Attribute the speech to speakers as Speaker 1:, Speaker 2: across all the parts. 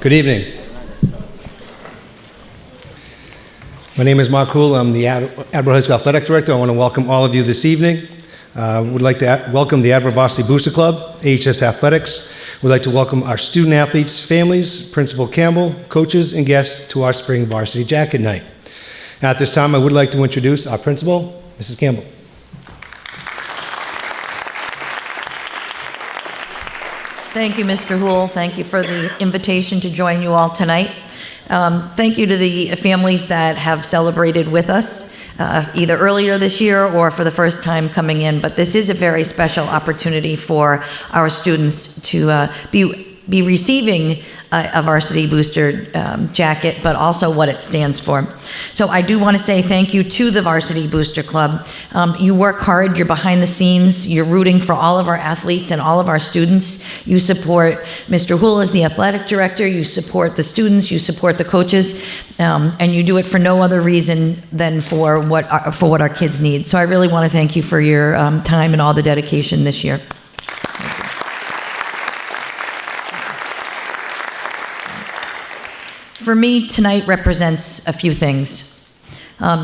Speaker 1: Good evening. My name is Mark Hool. I'm the Attleboro High School Athletic Director. I want to welcome all of you this evening. We'd like to welcome the Attleboro Varsity Booster Club, AHS Athletics. We'd like to welcome our student athletes, families, Principal Campbell, coaches, and guests to our Spring Varsity Jacket Night. At this time, I would like to introduce our principal, Mrs. Campbell.
Speaker 2: Thank you, Mr. Hool. Thank you for the invitation to join you all tonight. Thank you to the families that have celebrated with us, either earlier this year or for the first time coming in. But this is a very special opportunity for our students to be receiving a Varsity Booster jacket, but also what it stands for. So I do want to say thank you to the Varsity Booster Club. You work hard, you're behind the scenes, you're rooting for all of our athletes and all of our students. You support Mr. Hool as the athletic director, you support the students, you support the coaches, and you do it for no other reason than for what our kids need. So I really want to thank you for your time and all the dedication this year. For me, tonight represents a few things.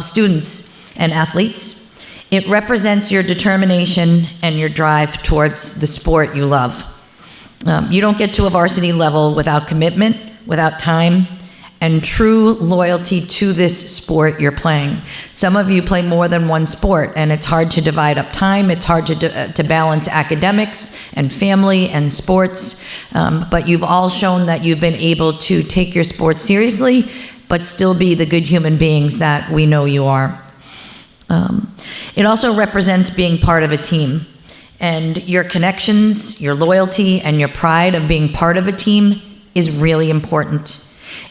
Speaker 2: Students and athletes, it represents your determination and your drive towards the sport you love. You don't get to a varsity level without commitment, without time, and true loyalty to this sport you're playing. Some of you play more than one sport, and it's hard to divide up time, it's hard to balance academics and family and sports, but you've all shown that you've been able to take your sport seriously, but still be the good human beings that we know you are. It also represents being part of a team, and your connections, your loyalty, and your pride of being part of a team is really important.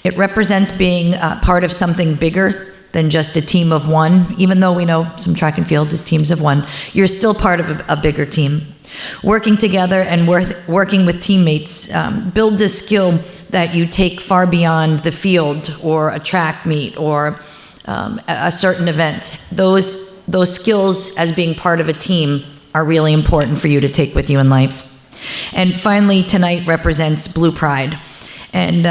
Speaker 2: It represents being part of something bigger than just a team of one. Even though we know some track and field is teams of one, you're still part of a bigger team. Working together and working with teammates builds a skill that you take far beyond the field or a track meet or a certain event. Those skills as being part of a team are really important for you to take with you in life. And finally, tonight represents Blue Pride. And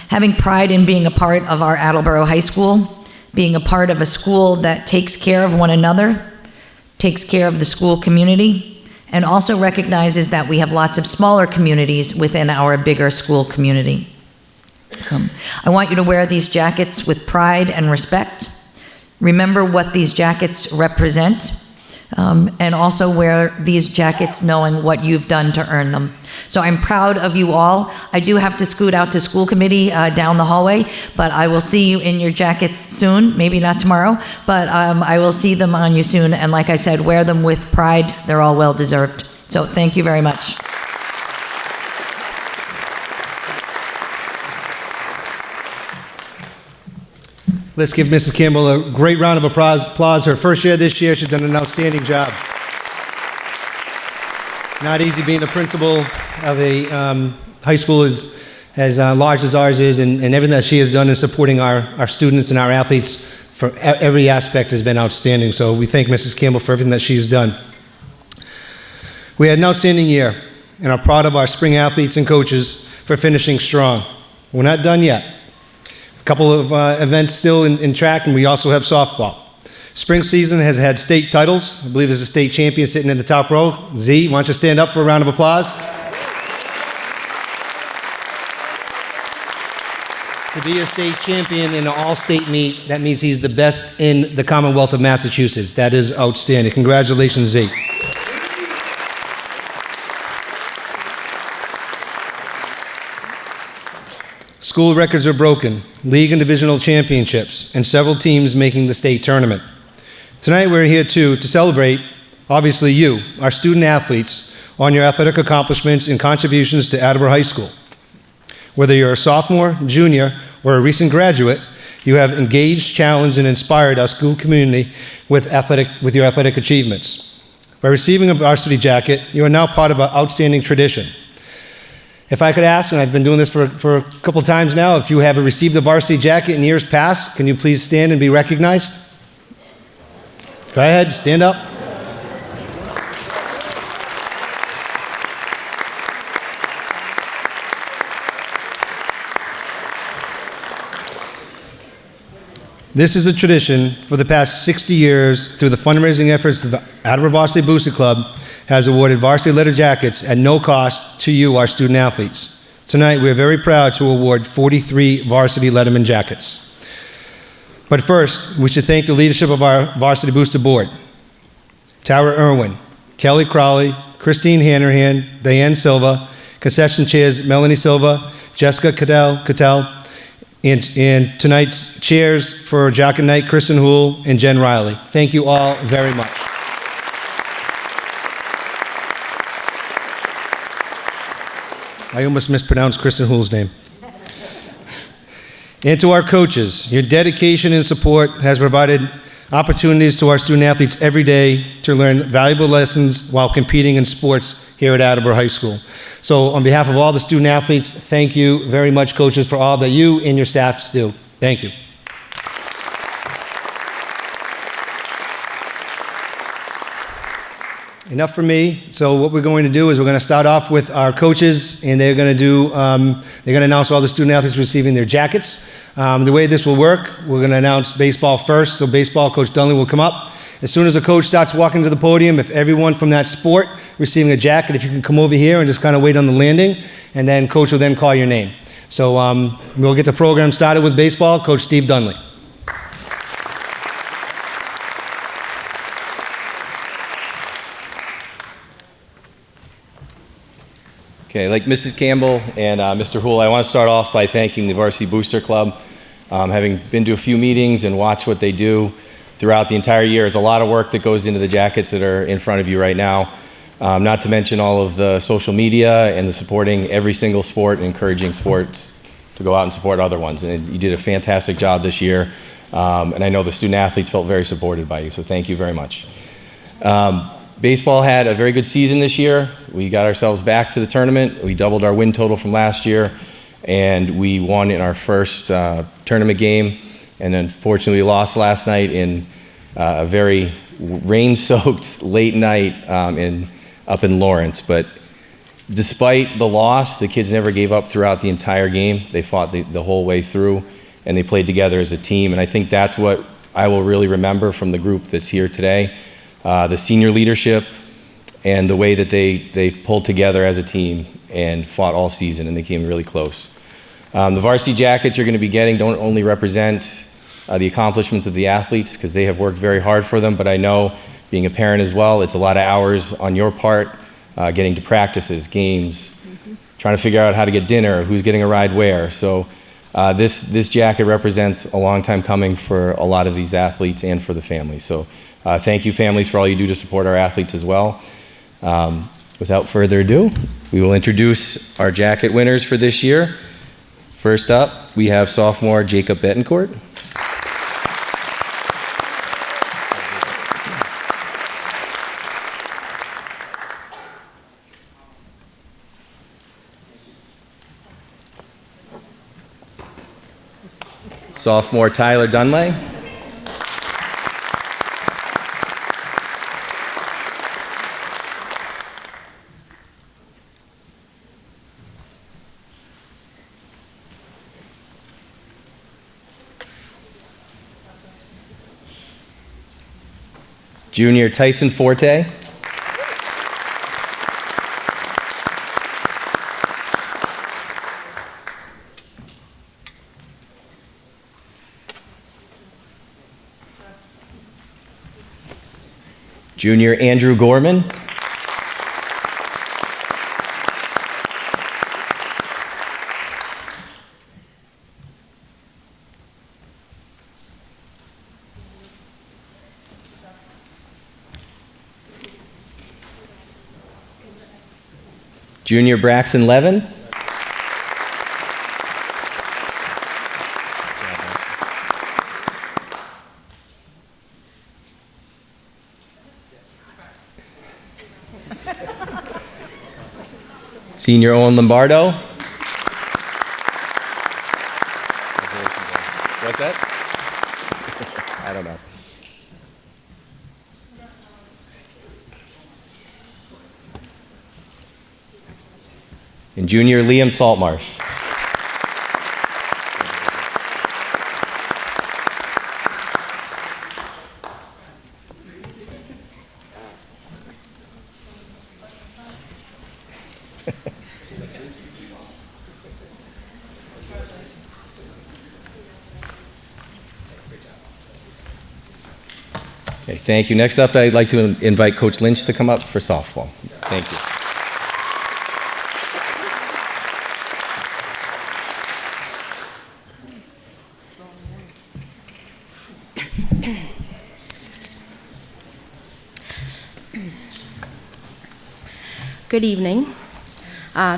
Speaker 2: having pride in being a part of our Attleboro High School, being a part of a school that takes care of one another, takes care of the school community, and also recognizes that we have lots of smaller communities within our bigger school community. I want you to wear these jackets with pride and respect. Remember what these jackets represent, and also wear these jackets knowing what you've done to earn them. So I'm proud of you all. I do have to scoot out to school committee down the hallway, but I will see you in your jackets soon, maybe not tomorrow, but I will see them on you soon. And like I said, wear them with pride. They're all well deserved. So thank you very much.
Speaker 1: Let's give Mrs. Campbell a great round of applause. Her first year this year, she's done an outstanding job. Not easy being a principal of a high school as large as ours is, and everything that she has done in supporting our students and our athletes for every aspect has been outstanding. So we thank Mrs. Campbell for everything that she's done. We had an outstanding year and are proud of our spring athletes and coaches for finishing strong. We're not done yet. A couple of events still in track, and we also have softball. Spring season has had state titles. I believe there's a state champion sitting in the top row. Z, why don't you stand up for a round of applause? To be a state champion in an all-state meet, that means he's the best in the Commonwealth of Massachusetts. That is outstanding. Congratulations, Z. School records are broken, league and divisional championships, and several teams making the state tournament. Tonight we're here to celebrate, obviously you, our student athletes, on your athletic accomplishments and contributions to Attleboro High School. Whether you're a sophomore, junior, or a recent graduate, you have engaged, challenged, and inspired our school community with your athletic achievements. By receiving a varsity jacket, you are now part of an outstanding tradition. If I could ask, and I've been doing this for a couple times now, if you have received a varsity jacket in years past, can you please stand and be recognized? Go ahead, stand up. This is a tradition for the past 60 years through the fundraising efforts of the Attleboro Varsity Booster Club has awarded varsity letter jackets at no cost to you, our student athletes. Tonight, we are very proud to award 43 varsity Letterman jackets. But first, we should thank the leadership of our Varsity Booster Board. Tara Irwin, Kelly Crowley, Christine Hanrahan, Diane Silva, concession chairs Melanie Silva, Jessica Cattell, and tonight's chairs for Jacket Night, Kristen Houle and Jen Riley. Thank you all very much. I almost mispronounced Kristen Houle's name. And to our coaches, your dedication and support has provided opportunities to our student athletes every day to learn valuable lessons while competing in sports here at Attleboro High School. So on behalf of all the student athletes, thank you very much, coaches, for all that you and your staffs do. Thank you. Enough for me. So what we're going to do is we're going to start off with our coaches, and they're going to announce all the student athletes receiving their jackets. The way this will work, we're going to announce baseball first. So baseball, Coach Dunley will come up. As soon as the coach starts walking to the podium, if everyone from that sport receiving a jacket, if you can come over here and just kind of wait on the landing, and then coach will then call your name. So we'll get the program started with baseball. Coach Steve Dunley.
Speaker 3: Okay, like Mrs. Campbell and Mr. Houle, I want to start off by thanking the Varsity Booster Club. Having been to a few meetings and watched what they do throughout the entire year, it's a lot of work that goes into the jackets that are in front of you right now. Not to mention all of the social media and the supporting every single sport and encouraging sports to go out and support other ones. And you did a fantastic job this year. And I know the student athletes felt very supported by you, so thank you very much. Baseball had a very good season this year. We got ourselves back to the tournament. We doubled our win total from last year, and we won in our first tournament game. And unfortunately, we lost last night in a very rain-soaked late night up in Lawrence. But despite the loss, the kids never gave up throughout the entire game. They fought the whole way through, and they played together as a team. And I think that's what I will really remember from the group that's here today. The senior leadership and the way that they pulled together as a team and fought all season, and they came really close. The varsity jackets you're going to be getting don't only represent the accomplishments of the athletes, because they have worked very hard for them, but I know, being a parent as well, it's a lot of hours on your part, getting to practices, games, trying to figure out how to get dinner, who's getting a ride where. So this jacket represents a long time coming for a lot of these athletes and for the families. So thank you, families, for all you do to support our athletes as well. Without further ado, we will introduce our jacket winners for this year. First up, we have sophomore Jacob Betancourt. Sophomore Tyler Dunlay. Junior Tyson Forte. Junior Andrew Gorman. Junior Braxton Levin. Senior Owen Lombardo. What's that? I don't know. And Junior Liam Saltmarsh. Okay, thank you. Next up, I'd like to invite Coach Lynch to come up for softball. Thank you.
Speaker 4: Good evening.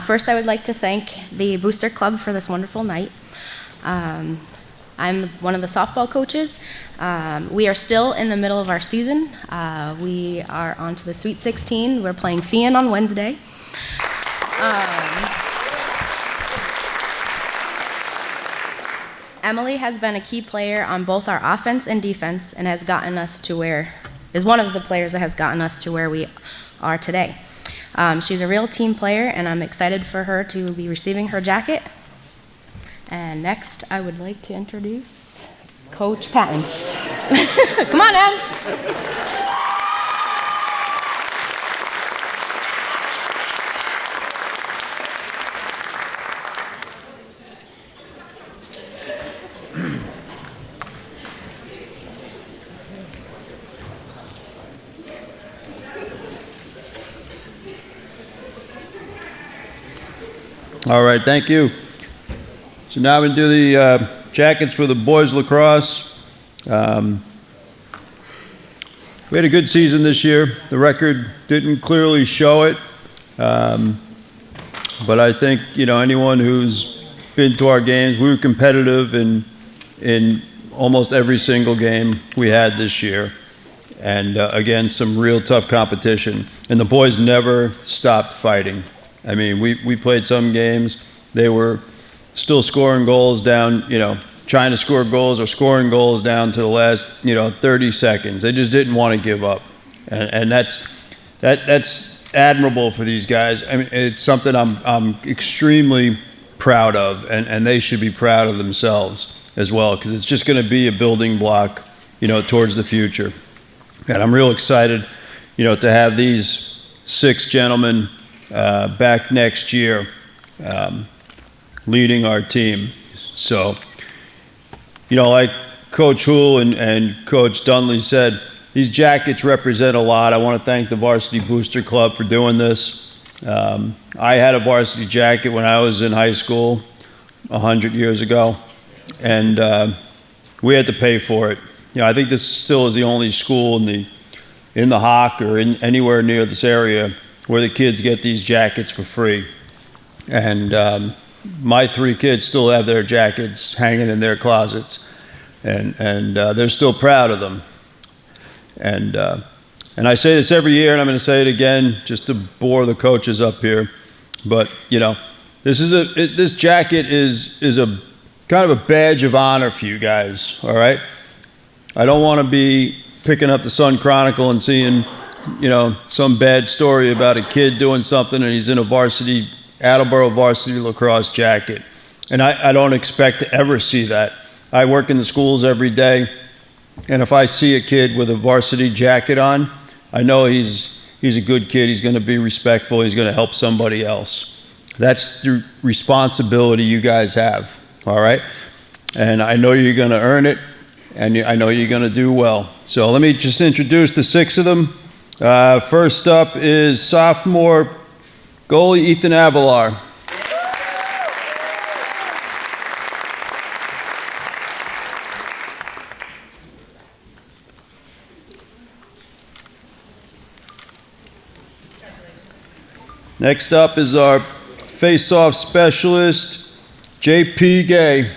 Speaker 4: First, I would like to thank the Booster Club for this wonderful night. I'm one of the softball coaches. We are still in the middle of our season. We are on to the Sweet 16. We're playing Fian on Wednesday. Emily has been a key player on both our offense and defense and has gotten us to is one of the players that has gotten us to where we are today. She's a real team player, and I'm excited for her to be receiving her jacket. And next, I would like to introduce Coach Patton. Come on, Em.
Speaker 5: All right, thank you. So now we do the jackets for the boys lacrosse. We had a good season this year. The record didn't clearly show it, but I think anyone who's been to our games, we were competitive in almost every single game we had this year, and again, some real tough competition. And the boys never stopped fighting. I mean, we played some games, they were still scoring goals down, trying to score goals or scoring goals down to the last, 30 seconds. They just didn't want to give up. And that's admirable for these guys. I mean, it's something I'm extremely proud of, and they should be proud of themselves as well, because it's just going to be a building block, towards the future. And I'm real excited, to have these 6 gentlemen back next year leading our team. So, like Coach Hool and Coach Dunley said, these jackets represent a lot. I want to thank the Varsity Booster Club for doing this. I had a varsity jacket when I was in high school 100 years ago, and we had to pay for it. I think this still is the only school in the Hawk or anywhere near this area where the kids get these jackets for free. And my 3 kids still have their jackets hanging in their closets, and they're still proud of them. And I say this every year, and I'm going to say it again just to bore the coaches up here, but this jacket is a kind of a badge of honor for you guys. All right, I don't want to be picking up the Sun Chronicle and seeing some bad story about a kid doing something and he's in a Attleboro varsity lacrosse jacket. And I don't expect to ever see that. I work in the schools every day, and if I see a kid with a varsity jacket on, I know he's a good kid, he's going to be respectful, he's going to help somebody else. That's the responsibility you guys have, all right? And I know you're going to earn it, and I know you're going to do well. So let me just introduce the 6 of them. First up is sophomore goalie Ethan Avalar. Next up is our face-off specialist, J.P. Gay.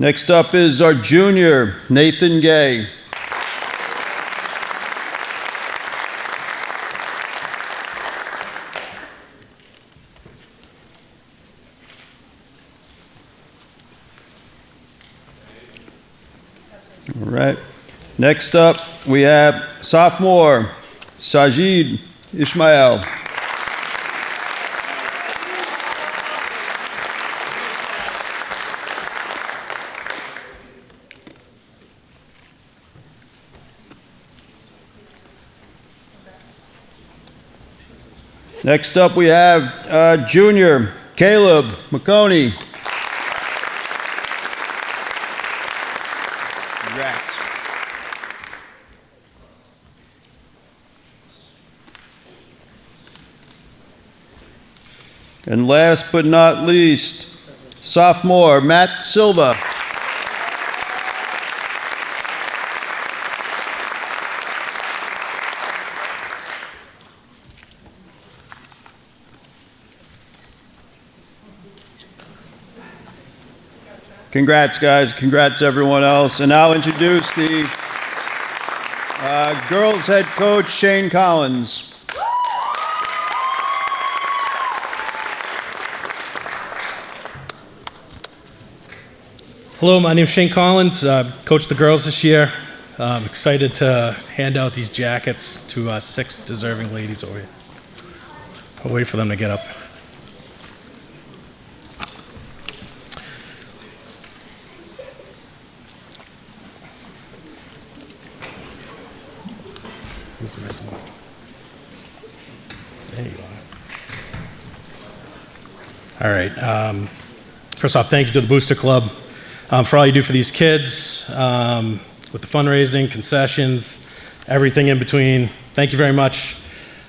Speaker 5: Next up is our junior, Nathan Gay. All right. Next up, we have sophomore, Sajid Ismail. Next up, we have junior Caleb McConey. Congrats. And last but not least, sophomore Matt Silva. Congrats, guys. Congrats, everyone else. And I'll introduce the girls' head coach, Shane Collins.
Speaker 6: Hello, my name is Shane Collins. Coached the girls this year. I'm excited to hand out these jackets to 6 deserving ladies over here. I'll wait for them to get up. Who's missing one? There you are. All right. First off, thank you to the Booster Club for all you do for these kids, with the fundraising, concessions, everything in between. Thank you very much.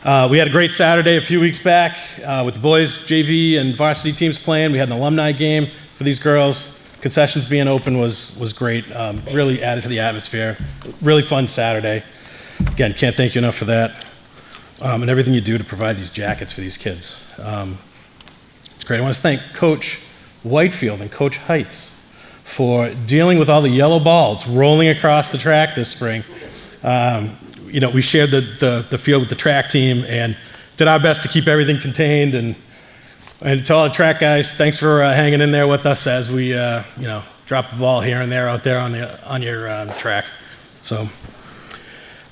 Speaker 6: We had a great Saturday a few weeks back with the boys, JV, and varsity teams playing. We had an alumni game for these girls. Concessions being open was great. Really added to the atmosphere. Really fun Saturday. Again, can't thank you enough for that. And everything you do to provide these jackets for these kids. It's great. I want to thank Coach Whitefield and Coach Heights for dealing with all the yellow balls rolling across the track this spring. We shared the field with the track team and did our best to keep everything contained. And to all the track guys, thanks for hanging in there with us as we, drop the ball here and there out there on your track. So,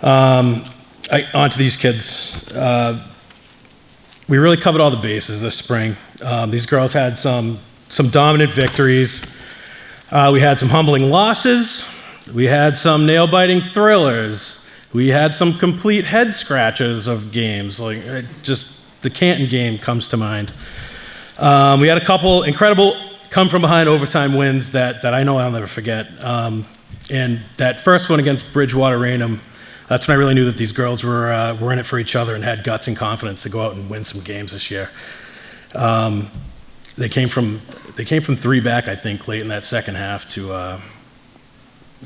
Speaker 6: on to these kids. We really covered all the bases this spring. These girls had some dominant victories. We had some humbling losses. We had some nail-biting thrillers. We had some complete head scratches of games. Like just the Canton game comes to mind. We had a couple incredible come-from-behind overtime wins that I know I'll never forget. And that first one against Bridgewater Raynham, that's when I really knew that these girls were in it for each other and had guts and confidence to go out and win some games this year. They came from 3 back, I think, late in that second half to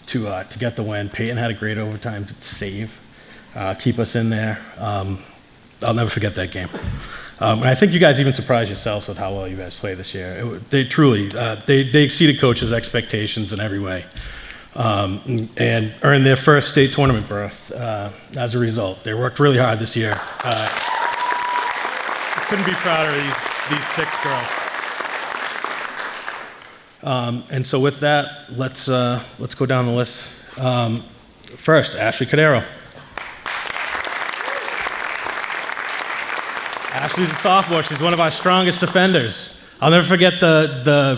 Speaker 6: get the win. Peyton had a great overtime save, keep us in there. I'll never forget that game. And I think you guys even surprised yourselves with how well you guys played this year. They truly they exceeded coaches' expectations in every way, and earned their first state tournament berth as a result. They worked really hard this year. Couldn't be prouder of these 6 girls. And so with that, let's go down the list. First, Ashley Cadero. Ashley's a sophomore. She's one of our strongest defenders. I'll never forget I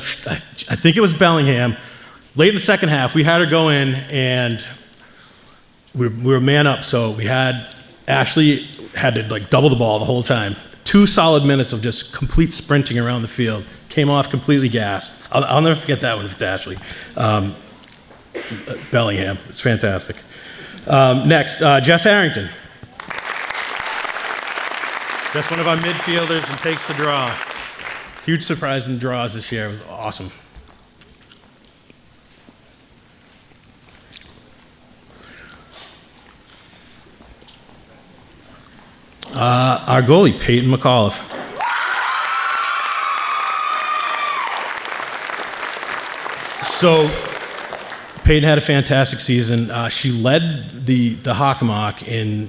Speaker 6: think it was Bellingham. Late in the second half, we had her go in, and we were man up. So Ashley had to double the ball the whole time. 2 solid minutes of just complete sprinting around the field. Came off completely gassed. I'll never forget that one with Ashley. Bellingham, it's fantastic. Next, Jess Harrington. Just one of our midfielders and takes the draw. Huge surprise in draws this year. It was awesome. Our goalie, Peyton McAuliffe. So Peyton had a fantastic season. She led the Hockomock in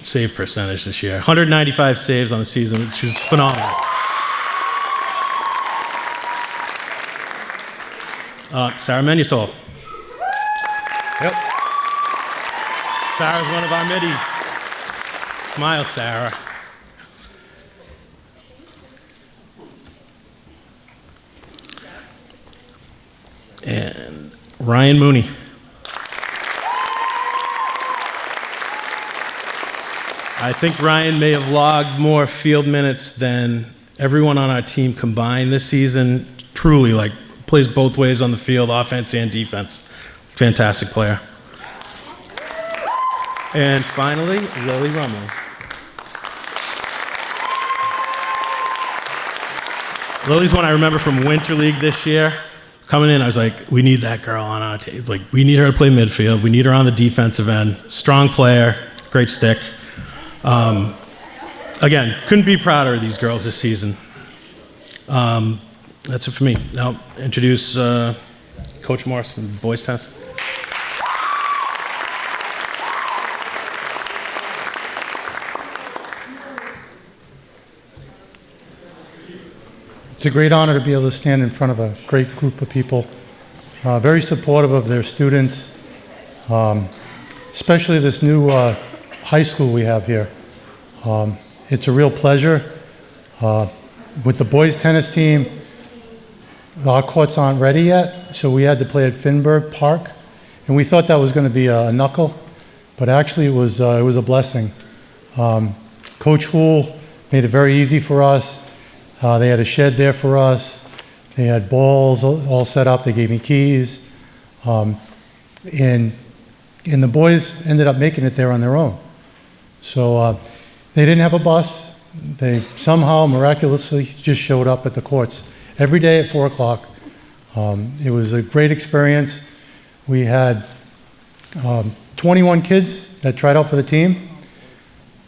Speaker 6: save percentage this year. 195 saves on the season, which was phenomenal. Sarah Menutol. Yep. Sarah's one of our middies. Smile, Sarah. And Ryan Mooney. I think Ryan may have logged more field minutes than everyone on our team combined this season. Truly, like, plays both ways on the field, offense and defense. Fantastic player. And finally, Lily Rummel. Lily's one I remember from Winter League this year. Coming in, I was like, we need that girl on our team. Like, we need her to play midfield. We need her on the defensive end. Strong player, great stick. Again, couldn't be prouder of these girls this season. That's it for me. Now, introduce Coach Morris from boys tennis.
Speaker 7: It's a great honor to be able to stand in front of a great group of people, very supportive of their students, especially this new high school we have here. It's a real pleasure. With the boys tennis team, our courts aren't ready yet, so we had to play at Finberg Park, and we thought that was going to be a knuckle, but actually it was a blessing. Coach Hool made it very easy for us. They had a shed there for us. They had balls all set up. They gave me keys. And the boys ended up making it there on their own. So they didn't have a bus. They somehow miraculously just showed up at the courts every day at 4 o'clock. It was a great experience. We had 21 kids that tried out for the team.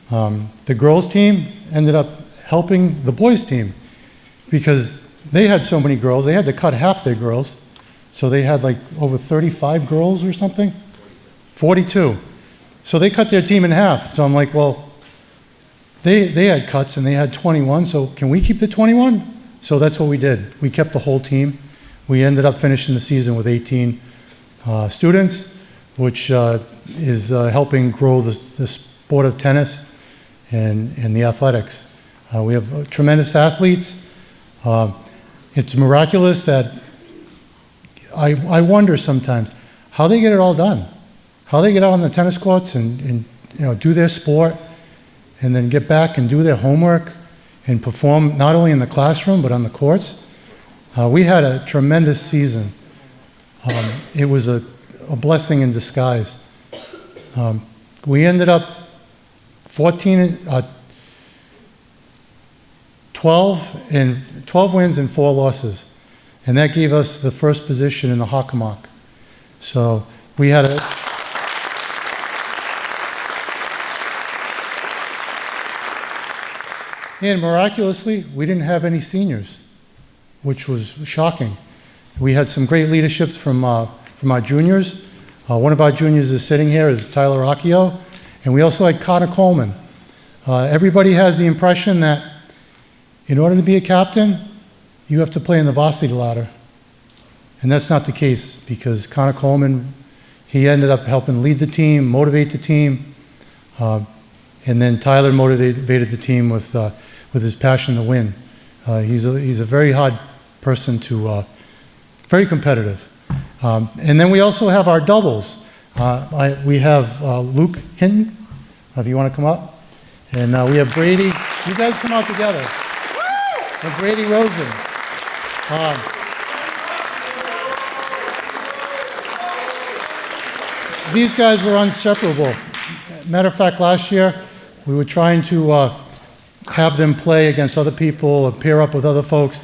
Speaker 7: The girls' team ended up helping the boys' team because they had so many girls. They had to cut half their girls. So they had like over 35 girls or something. 42. So they cut their team in half. So I'm like, well, they had cuts and they had 21, so can we keep the 21? So that's what we did. We kept the whole team. We ended up finishing the season with 18 students, which is helping grow the sport of tennis and the athletics. We have tremendous athletes. It's miraculous that I wonder sometimes how they get it all done, how they get out on the tennis courts and do their sport and then get back and do their homework and perform not only in the classroom but on the courts. We had a tremendous season. It was a blessing in disguise. We ended up 12 wins and 4 losses. And that gave us the first position in the Hockomock. So we had a... And miraculously, we didn't have any seniors, which was shocking. We had some great leaderships from our juniors. One of our juniors is sitting here, is Tyler Accio. And we also had Carter Coleman. Everybody has the impression that in order to be a captain, you have to play in the varsity ladder. And that's not the case because Connor Coleman, he ended up helping lead the team, motivate the team. And then Tyler motivated the team with his passion to win. He's a very hard person to, very competitive. And then we also have our doubles. We have Luke Hinton, if you want to come up. And we have Brady. You guys come out together. And Brady Rosen. These guys were inseparable. Matter of fact, last year we were trying to have them play against other people or pair up with other folks,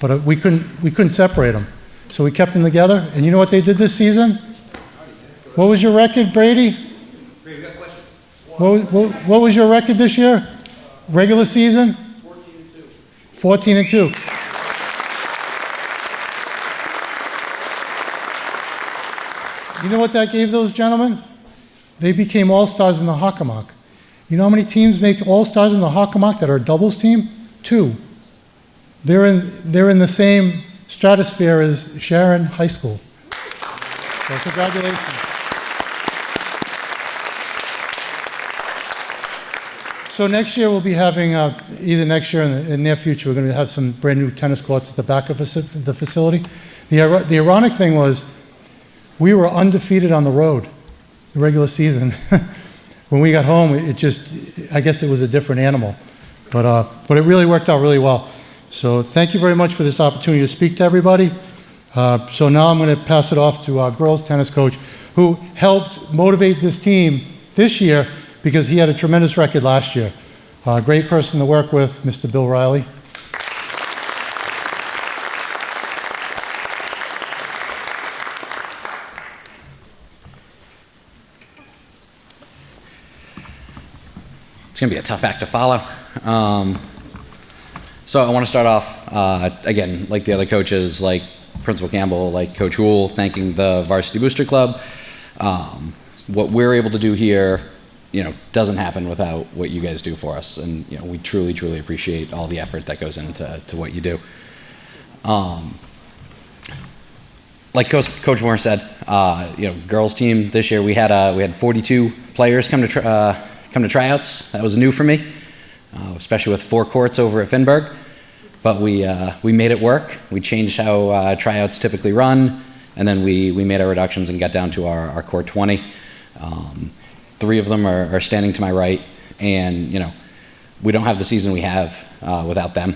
Speaker 7: but we couldn't separate them. So we kept them together. And you know what they did this season? What was your record, Brady? Brady, we got questions. What was your record this year? Regular season? 14-2. 14-2. You know what that gave those gentlemen? They became all-stars in the Hockomock. You know how many teams make all-stars in the Hockomock that are a doubles team? 2. They're in the same stratosphere as Sharon High School. So congratulations. So next year we'll be having, either next year or in the near future, we're going to have some brand new tennis courts at the back of the facility. The ironic thing was we were undefeated on the road, the regular season. when we got home, I guess it was a different animal. But it really worked out really well. So thank you very much for this opportunity to speak to everybody. So now I'm going to pass it off to our girls tennis coach, who helped motivate this team this year because he had a tremendous record last year. Great person to work with, Mr. Bill Riley.
Speaker 8: It's going to be a tough act to follow. So I want to start off, again, like the other coaches, like Principal Campbell, like Coach Houle, thanking the Varsity Booster Club. What we're able to do here, doesn't happen without what you guys do for us. And, we truly, truly appreciate all the effort that goes into what you do. Like Coach Moore said, girls team this year, we had 42 players come to tryouts. That was new for me, especially with 4 courts over at Finberg. But we made it work. We changed how tryouts typically run, and then we made our reductions and got down to our court 20. 3 of them are standing to my right, and we don't have the season we have without them.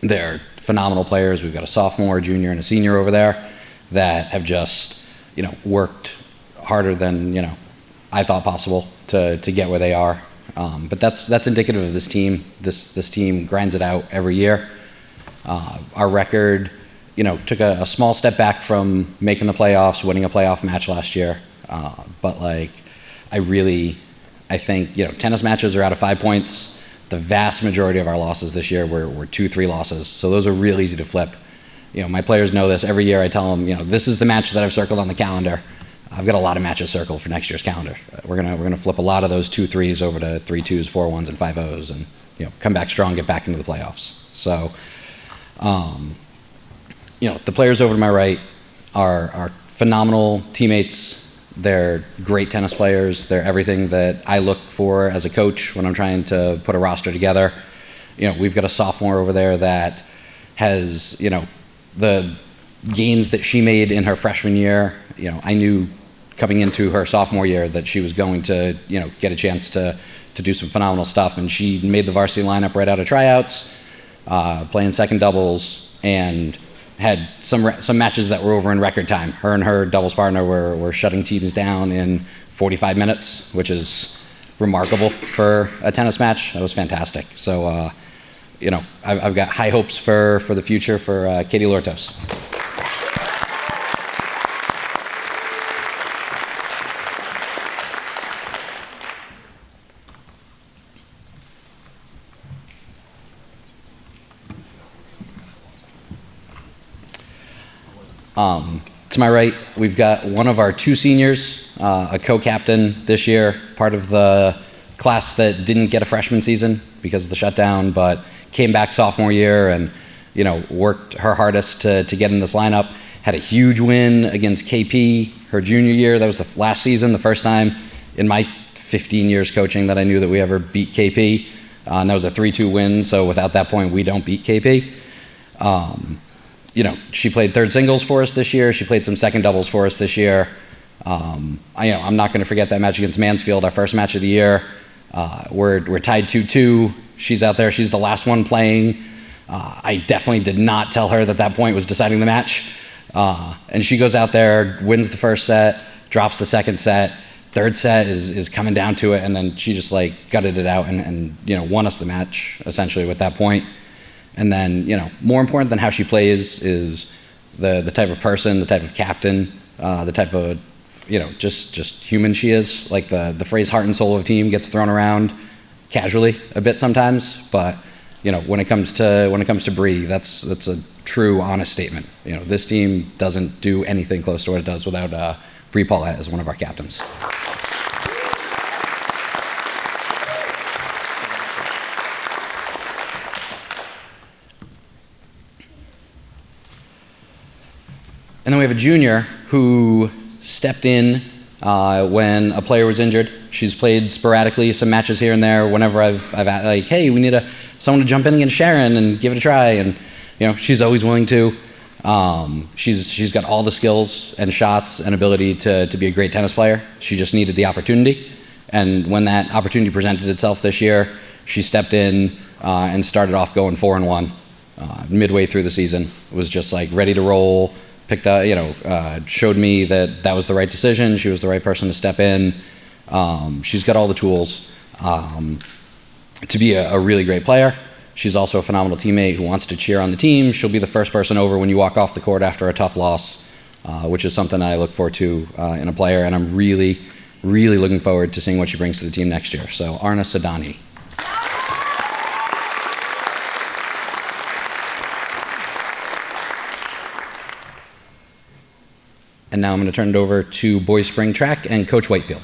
Speaker 8: They're phenomenal players. We've got a sophomore, junior, and a senior over there that have just worked harder than I thought possible to get where they are. But that's indicative of this team. This team grinds it out every year. Our record, took a small step back from making the playoffs, winning a playoff match last year. But I think tennis matches are out of 5 points. The vast majority of our losses this year were 2-3 losses. So those are real easy to flip. My players know this. Every year I tell them, this is the match that I've circled on the calendar. I've got a lot of matches circled for next year's calendar. We're gonna flip a lot of those 2-3s over to 3-2s, 4-1s, and 5-0s, and come back strong, get back into the playoffs. So, the players over to my right are phenomenal teammates. They're great tennis players. They're everything that I look for as a coach when I'm trying to put a roster together. We've got a sophomore over there that has the gains that she made in her freshman year. I knew coming into her sophomore year that she was going to, get a chance to do some phenomenal stuff, and she made the varsity lineup right out of tryouts, playing second doubles, and had some matches that were over in record time. Her and her doubles partner were shutting teams down in 45 minutes, which is remarkable for a tennis match. That was fantastic. So, I've got high hopes for the future for Katie Lortos. To my right, we've got one of our 2 seniors, a co-captain this year, part of the class that didn't get a freshman season because of the shutdown, but came back sophomore year and, worked her hardest to get in this lineup. Had a huge win against KP her junior year. That was the last season, the first time in my 15 years coaching that I knew that we ever beat KP. And that was a 3-2 win, so without that point, we don't beat KP. She played third singles for us this year. She played some second doubles for us this year. I'm not going to forget that match against Mansfield, our first match of the year. We're tied 2-2. She's out there. She's the last one playing. I definitely did not tell her that point was deciding the match. And she goes out there, wins the first set, drops the second set. Third set is coming down to it, and then she just gutted it out and won us the match essentially with that point. And then, more important than how she plays is the type of person, the type of captain, the type of, just human she is. Like the phrase heart and soul of a team gets thrown around casually a bit sometimes, but, when it comes to Bree, that's a true, honest statement. This team doesn't do anything close to what it does without Bree Paulette as one of our captains. And then we have a junior who stepped in when a player was injured. She's played sporadically some matches here and there whenever I've hey, we need someone to jump in against Sharon and give it a try. And, she's always willing to. She's got all the skills and shots and ability to be a great tennis player. She just needed the opportunity. And when that opportunity presented itself this year, she stepped in and started off going 4-1 midway through the season. It was just like ready to roll. Picked up, showed me that that was the right decision. She was the right person to step in. She's got all the tools to be a really great player. She's also a phenomenal teammate who wants to cheer on the team. She'll be the first person over when you walk off the court after a tough loss, which is something I look forward to in a player, and I'm really, really looking forward to seeing what she brings to the team next year. So Arna Sadani. And now I'm going to turn it over to boys spring track and Coach Whitefield.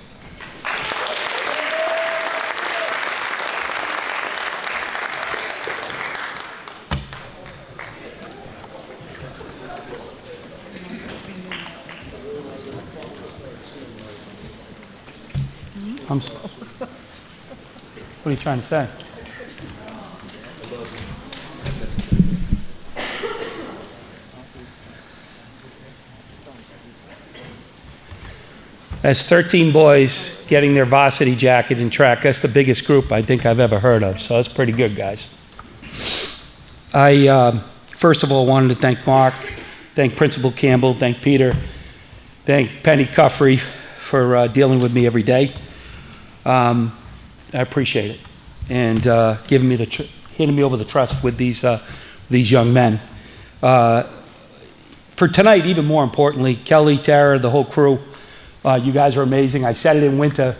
Speaker 9: What are you trying to say? That's 13 boys getting their varsity jacket in track. That's the biggest group I think I've ever heard of, so that's pretty good, guys. I, first of all, wanted to thank Mark, thank Principal Campbell, thank Peter, thank Penny Cuffrey for dealing with me every day. I appreciate it, and giving me hitting me over the trust with these young men. For tonight, even more importantly, Kelly, Tara, the whole crew, you guys are amazing. I said it in winter.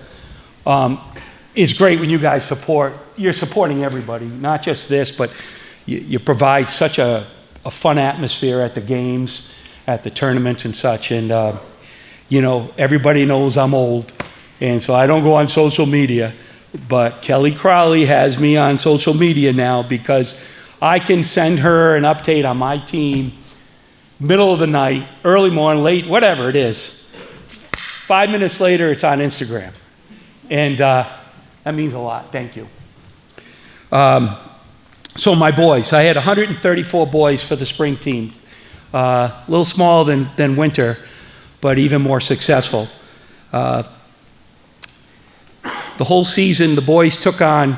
Speaker 9: It's great when you guys you're supporting everybody, not just this, but you provide such a fun atmosphere at the games, at the tournaments and such. And, everybody knows I'm old, and so I don't go on social media. But Kelly Crowley has me on social media now because I can send her an update on my team, middle of the night, early morning, late, whatever it is. 5 minutes later, it's on Instagram. And that means a lot. Thank you. So my boys, I had 134 boys for the spring team. A little smaller than winter, but even more successful. The whole season, the boys took on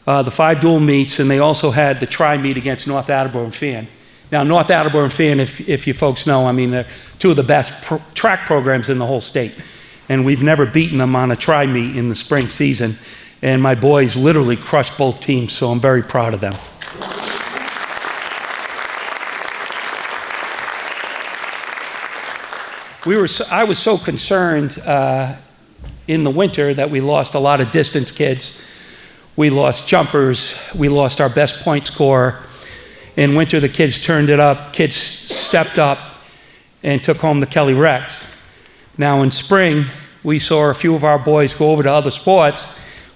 Speaker 9: the 5 dual meets, and they also had the tri-meet against North Attleboro and Fan. Now, North Attleboro and Fan, if you folks know, I mean, they're 2 of the best track programs in the whole state. And we've never beaten them on a tri-meet in the spring season. And my boys literally crushed both teams, so I'm very proud of them. I was so concerned in the winter that we lost a lot of distance kids. We lost jumpers. We lost our best point scorer. In winter, the kids turned it up. Kids stepped up and took home the Kelly Rex. Now in spring, we saw a few of our boys go over to other sports.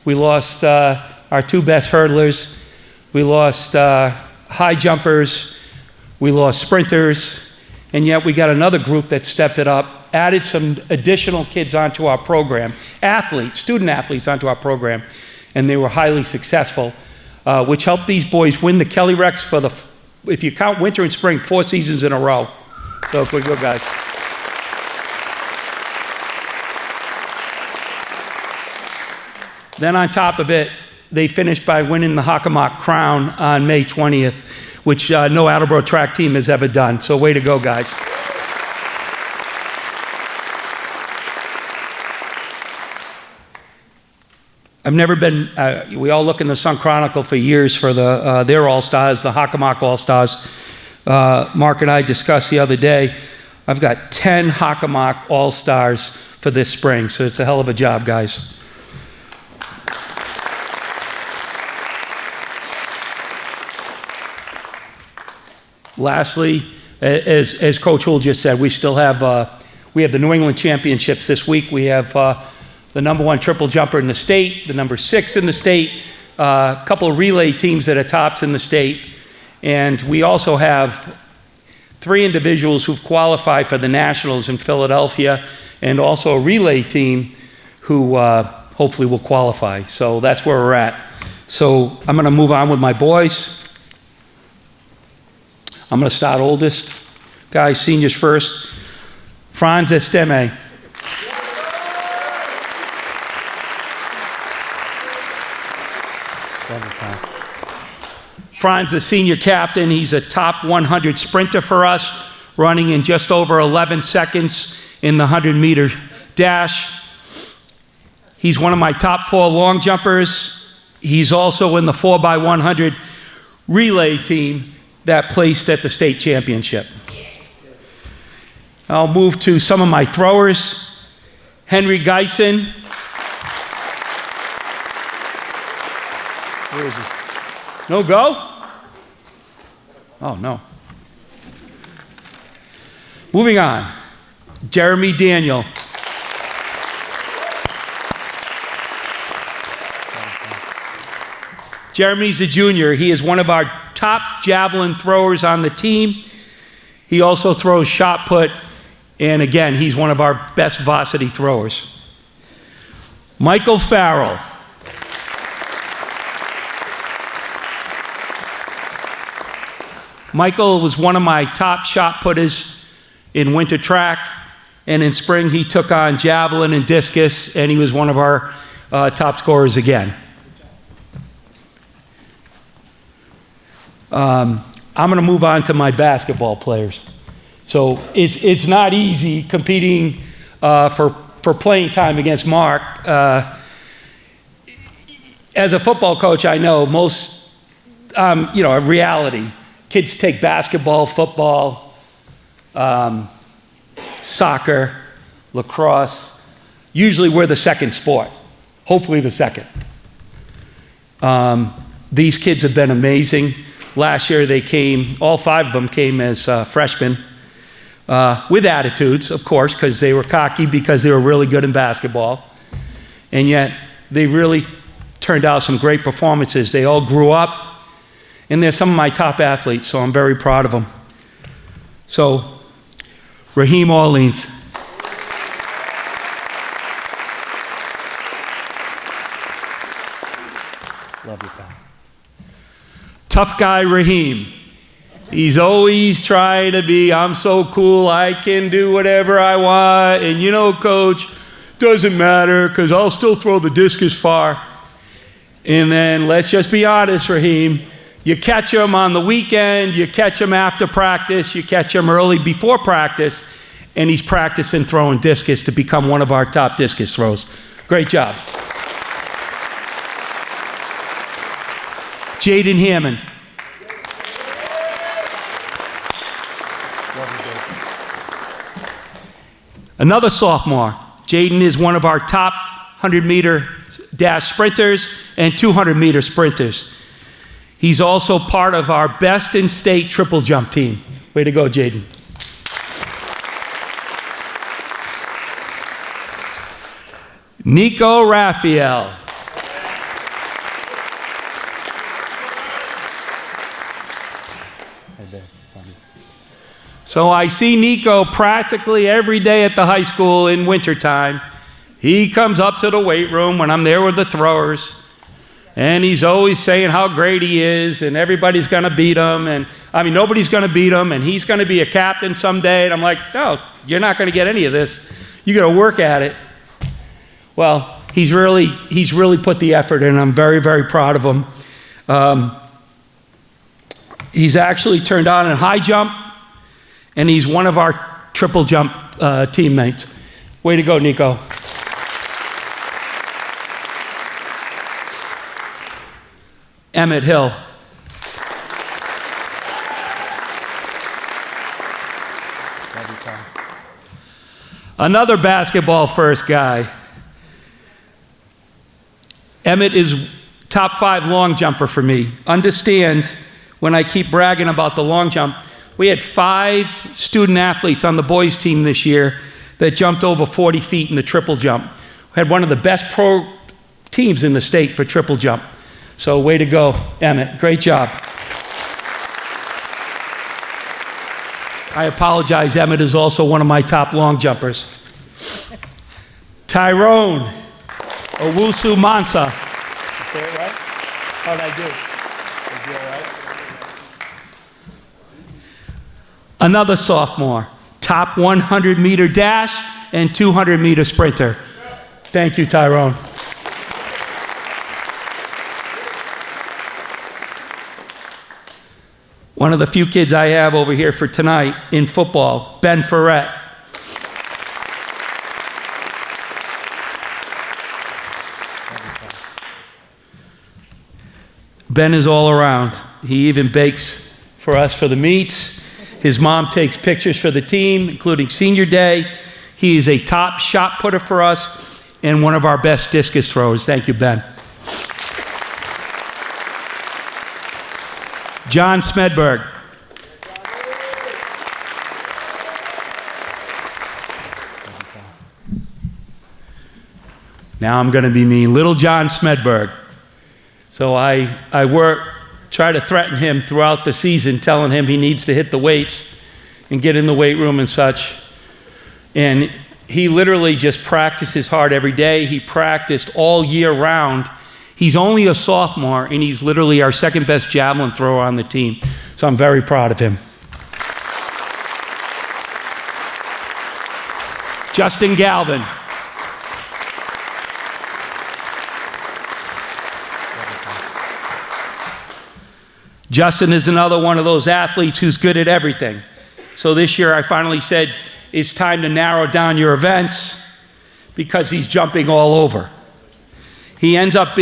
Speaker 9: We lost our 2 best hurdlers. We lost high jumpers. We lost sprinters. And yet we got another group that stepped it up, added some additional kids onto our program, student athletes onto our program, and they were highly successful, which helped these boys win the Kelly Rex for if you count winter and spring, 4 seasons in a row. So good, guys. Then on top of it, they finished by winning the Hockomock Crown on May 20th, which no Attleboro track team has ever done. So way to go, guys. I've never been, we all look in the Sun Chronicle for years for their All-Stars, the Hockomock All-Stars. Mark and I discussed the other day, I've got 10 Hockomock All-Stars for this spring, so it's a hell of a job, guys. Lastly, as Coach Hull just said, we still have the New England Championships this week. We have the #1 triple jumper in the state, the #6 in the state, a couple of relay teams that are tops in the state, and we also have 3 individuals who've qualified for the Nationals in Philadelphia, and also a relay team who hopefully will qualify. So that's where we're at. So I'm going to move on with my boys. I'm going to start oldest. Guys, seniors first. Franz Esteme. Fran's a senior captain. He's a top 100 sprinter for us, running in just over 11 seconds in the 100-meter dash. He's one of my top 4 long jumpers. He's also in the 4x100 relay team that placed at the state championship. I'll move to some of my throwers. Henry Geisen. Where is he? No go? Oh, no. Moving on. Jeremy Daniel. Jeremy's a junior. He is one of our top javelin throwers on the team. He also throws shot put, and again, he's one of our best varsity throwers. Michael Farrell. Michael was one of my top shot putters in winter track, and in spring he took on javelin and discus, and he was one of our top scorers again. I'm going to move on to my basketball players. So it's not easy competing for playing time against Mark. As a football coach, I know most, a reality. Kids take basketball, football, soccer, lacrosse. Usually we're the second sport, hopefully the second. These kids have been amazing. Last year they came, all 5 of them came as freshmen with attitudes, of course, because they were cocky because they were really good in basketball. And yet they really turned out some great performances. They all grew up. And they're some of my top athletes, so I'm very proud of them. So, Raheem Orleans. Love you, pal. Tough guy, Raheem. He's always trying to be, I'm so cool, I can do whatever I want. And you know, coach, doesn't matter, because I'll still throw the discus far. And then, let's just be honest, Raheem. You catch him on the weekend, you catch him after practice, you catch him early before practice, and he's practicing throwing discus to become one of our top discus throws. Great job. Jaden Hammond. Another sophomore. Jaden is one of our top 100-meter dash sprinters and 200-meter sprinters. He's also part of our best in state triple jump team. Way to go, Jaden. Nico Raphael. So I see Nico practically every day at the high school in wintertime. He comes up to the weight room when I'm there with the throwers. And he's always saying how great he is, and everybody's going to beat him. And I mean, nobody's going to beat him, and he's going to be a captain someday. And I'm like, no, you're not going to get any of this. You got to work at it. Well, he's really put the effort in. I'm very, very proud of him. He's actually turned on in high jump, and he's one of our triple jump teammates. Way to go, Nico. Emmett Hill. Another basketball first guy. Emmett is top 5 long jumper for me. Understand, when I keep bragging about the long jump, we had 5 student athletes on the boys team this year that jumped over 40 feet in the triple jump. We had one of the best pro teams in the state for triple jump. So way to go, Emmett. Great job. I apologize. Emmett is also one of my top long jumpers. Tyrone Owusu Mansa. Did I say it right? How'd I do? Did you all right? Another sophomore. Top 100-meter dash and 200-meter sprinter. Thank you, Tyrone. One of the few kids I have over here for tonight in football, Ben Ferret. Ben is all around. He even bakes for us for the meets. His mom takes pictures for the team, including senior day. He is a top shot putter for us and one of our best discus throwers. Thank you, Ben. John Smedberg. Now I'm going to be mean. Little John Smedberg. So I try to threaten him throughout the season, telling him he needs to hit the weights and get in the weight room and such. And he literally just practices hard every day. He practiced all year round. He's only a sophomore, and he's literally our second best javelin thrower on the team. So I'm very proud of him. Justin Galvin. Justin is another one of those athletes who's good at everything. So this year I finally said, it's time to narrow down your events because he's jumping all over. He ends up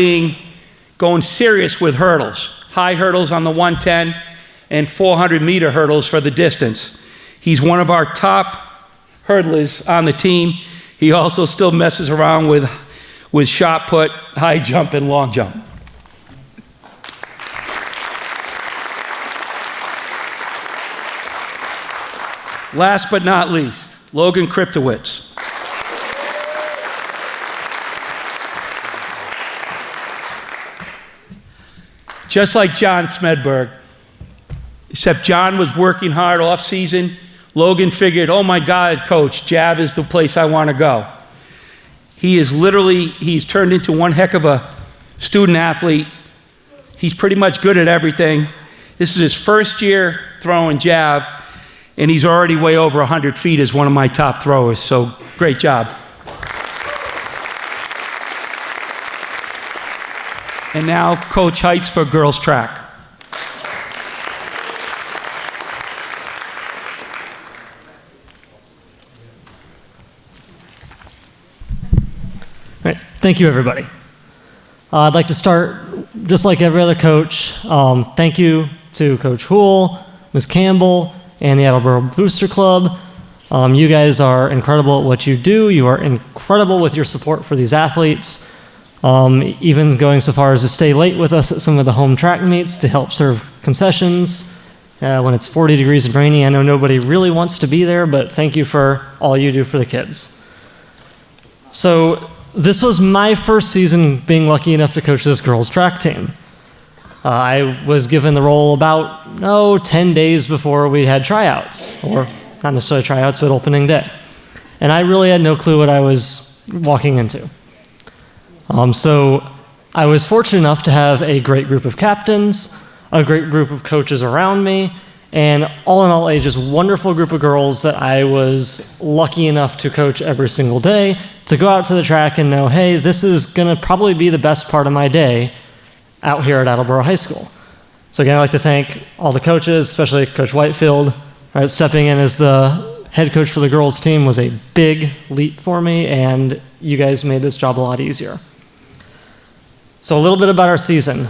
Speaker 9: going serious with hurdles, high hurdles on the 110 and 400-meter hurdles for the distance. He's one of our top hurdlers on the team. He also still messes around with shot put, high jump, and long jump. Last but not least, Logan Kryptowicz. Just like John Smedberg, except John was working hard off season, Logan figured, oh my God, coach, JAV is the place I want to go. He's turned into one heck of a student athlete. He's pretty much good at everything. This is his first year throwing JAV, and he's already way over 100 feet as one of my top throwers, so great job. And now Coach Heights for girls track.
Speaker 10: All right, thank you, everybody. I'd like to start, just like every other coach, thank you to Coach Houle, Ms. Campbell, and the Attleboro Booster Club. You guys are incredible at what you do. You are incredible with your support for these athletes, even going so far as to stay late with us at some of the home track meets to help serve concessions when it's 40 degrees and rainy. I know nobody really wants to be there, but thank you for all you do for the kids. So this was my first season being lucky enough to coach this girls track team. I was given the role about, 10 days before we had tryouts, or not necessarily tryouts, but opening day. And I really had no clue what I was walking into. So I was fortunate enough to have a great group of captains, a great group of coaches around me, and all in all, a just wonderful group of girls that I was lucky enough to coach every single day, to go out to the track and know, hey, this is gonna probably be the best part of my day out here at Attleboro High School. So again, I'd like to thank all the coaches, especially Coach Whitefield. Right, stepping in as the head coach for the girls team was a big leap for me, and you guys made this job a lot easier. So a little bit about our season.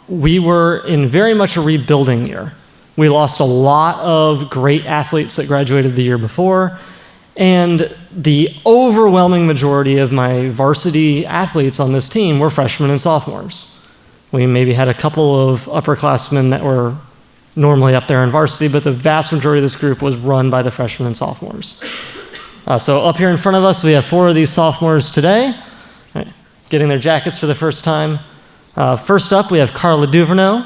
Speaker 10: We were in very much a rebuilding year. We lost a lot of great athletes that graduated the year before, and the overwhelming majority of my varsity athletes on this team were freshmen and sophomores. We maybe had a couple of upperclassmen that were normally up there in varsity, but the vast majority of this group was run by the freshmen and sophomores. So up here in front of us, we have 4 of these sophomores today, right, getting their jackets for the first time. First up, we have Carla Duvernay.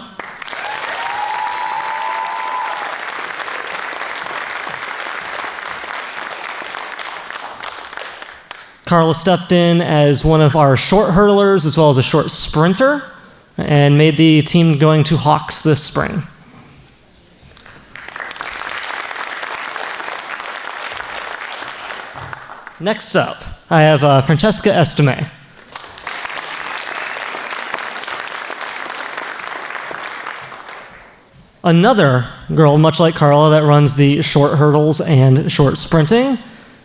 Speaker 10: Carla stepped in as one of our short hurdlers as well as a short sprinter and made the team going to Hawks this spring. Next up, I have Francesca Estime. another girl, much like Carla, that runs the short hurdles and short sprinting.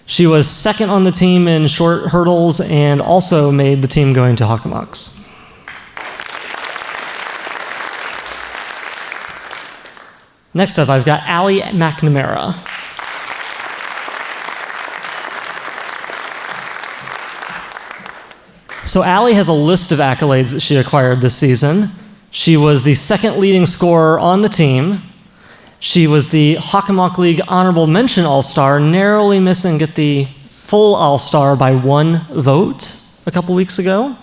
Speaker 10: She was second on the team in short hurdles and also made the team going to Hockomox. Next up, I've got Allie McNamara. So Allie has a list of accolades that she acquired this season. She was the second leading scorer on the team. She was the Hockomock League Honorable Mention All-Star, narrowly missing get the full All-Star by 1 vote a couple weeks ago.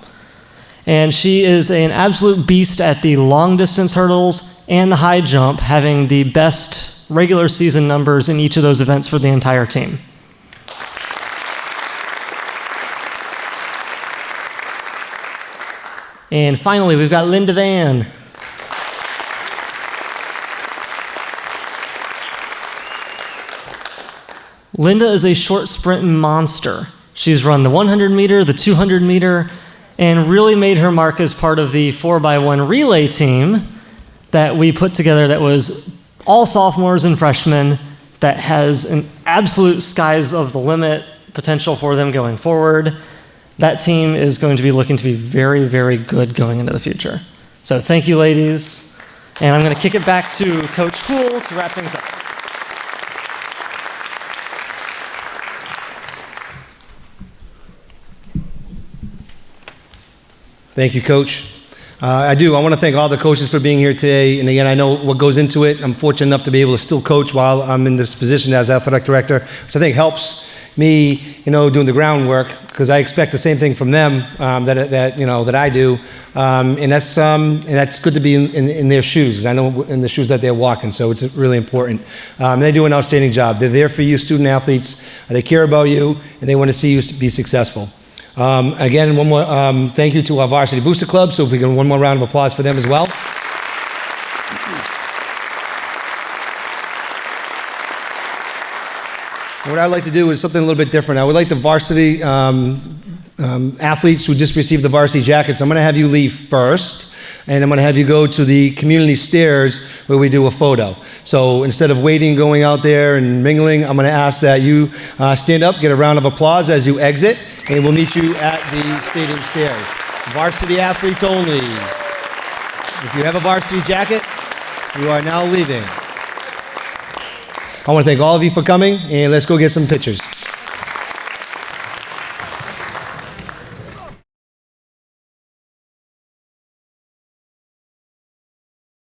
Speaker 10: And she is an absolute beast at the long distance hurdles and the high jump, having the best regular season numbers in each of those events for the entire team. And finally, we've got Linda Van. Linda is a short sprint monster. She's run the 100 meter, the 200 meter, and really made her mark as part of the 4x1 relay team that we put together that was all sophomores and freshmen that has an absolute sky's of the limit potential for them going forward. That team is going to be looking to be very, very good going into the future. So thank you, ladies. And I'm going to kick it back to Coach Hool to wrap things up.
Speaker 1: Thank you, Coach. I want to thank all the coaches for being here today. And again, I know what goes into it. I'm fortunate enough to be able to still coach while I'm in this position as athletic director, which I think helps me, doing the groundwork, because I expect the same thing from them that I do. And that's good to be in their shoes, because I know in the shoes that they're walking. So it's really important. They do an outstanding job. They're there for you, student athletes. They care about you, and they want to see you be successful. Again, one more thank you to our Varsity Booster Club. So if we can, one more round of applause for them as well. What I'd like to do is something a little bit different. I would like the varsity athletes who just received the varsity jackets, I'm going to have you leave first, and I'm going to have you go to the community stairs where we do a photo. So instead of waiting, going out there and mingling, I'm going to ask that you stand up, get a round of applause as you exit, and we'll meet you at the stadium stairs. Varsity athletes only. If you have a varsity jacket, you are now leaving. I want to thank all of you for coming, and let's go get some pictures.